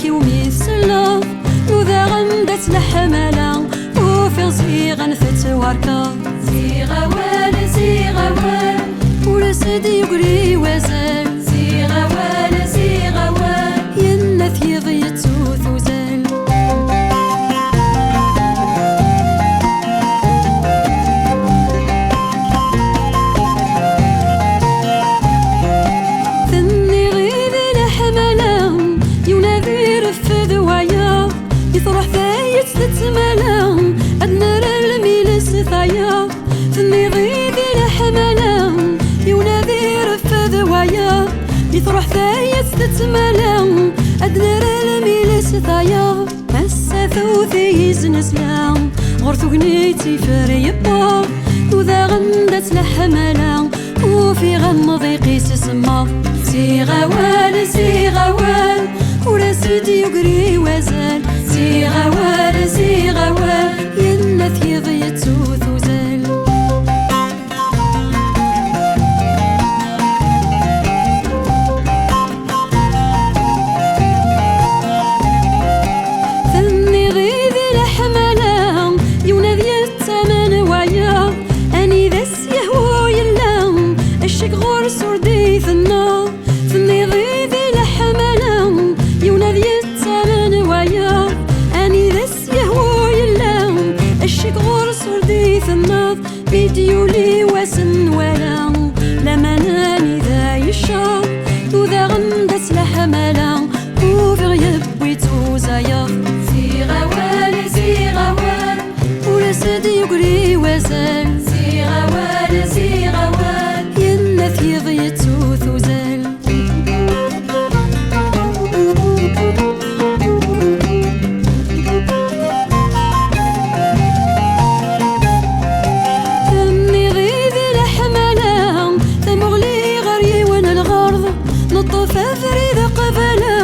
يومي تسلط وذا غندت لحمالا وفي صيغا فتواركا زيغوال زيغوال ورسد يقري وزال زيغوال زيغوال ينث يضيت وزال ثني غيظ لحمالا ينادي رفض ويا يطرح ثايت تتمالا أدنى الميلس ثايا ثني غيظ لحمالا ينادي رفض ويا يطرح ثايت تتمالا أدنى الميلس ثايا هسا ثوثي يزنسلا غرثو قنيتي فريبا وذا غندت لحمالا وفي غمض يقيس سما زيغوال زيغوال وراسد يقري وزال زيغوال زيغوال ينث يضيت وزال ثني غيظ لحمالا ينادي التمن ويا أني ذس يهوى يلا الشك غور سردي ثنا ثني غيظ لحمالا ينادي التمن ويا أني ذس يهوى يلا الشك غور سردي ثنا فيديولي وسن ولا لما ناني ذا يشا وذا غندت لحمالا وفي غيب ويتوزايا زيغوال زيغوال ورسد يقري وزال زيغوال زيغوال ينث يضيت وزال ثمي غيظ لحمالا ثمغلي غري وانا الغرض نطف فريد قبلا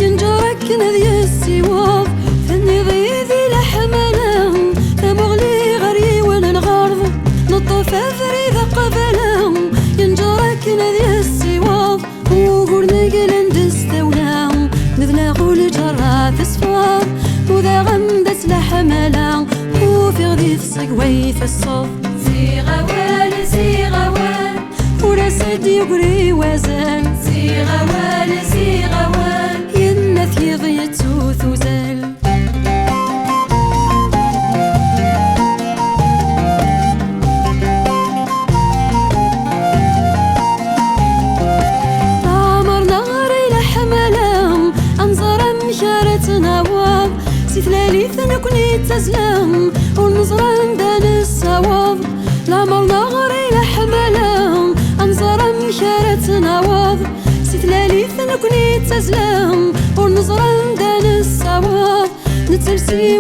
ينجرك نذي السواف ثمي غيظ لحمالا ثمغلي غري وانا الغرض نطف فريد قبلا ينجرك نذي السواف وقرنا قلن دستولا نذلا غول جرات صفار وذا غندت لحمالا وفي غذيف سقويث الصف زيغوال زيغوال وراسد يقري وزال زيغوال زيغوال ينث يضيت وزال طامر نغري لحمالا أنظر مشارة نواب سيثلالي ثنكني تزلام ونظران دان الصواب لامر نغري لحمالا أنظر مشارة نواب سيثلالي ثنكني تزلام ونظران دان الصواب نترسي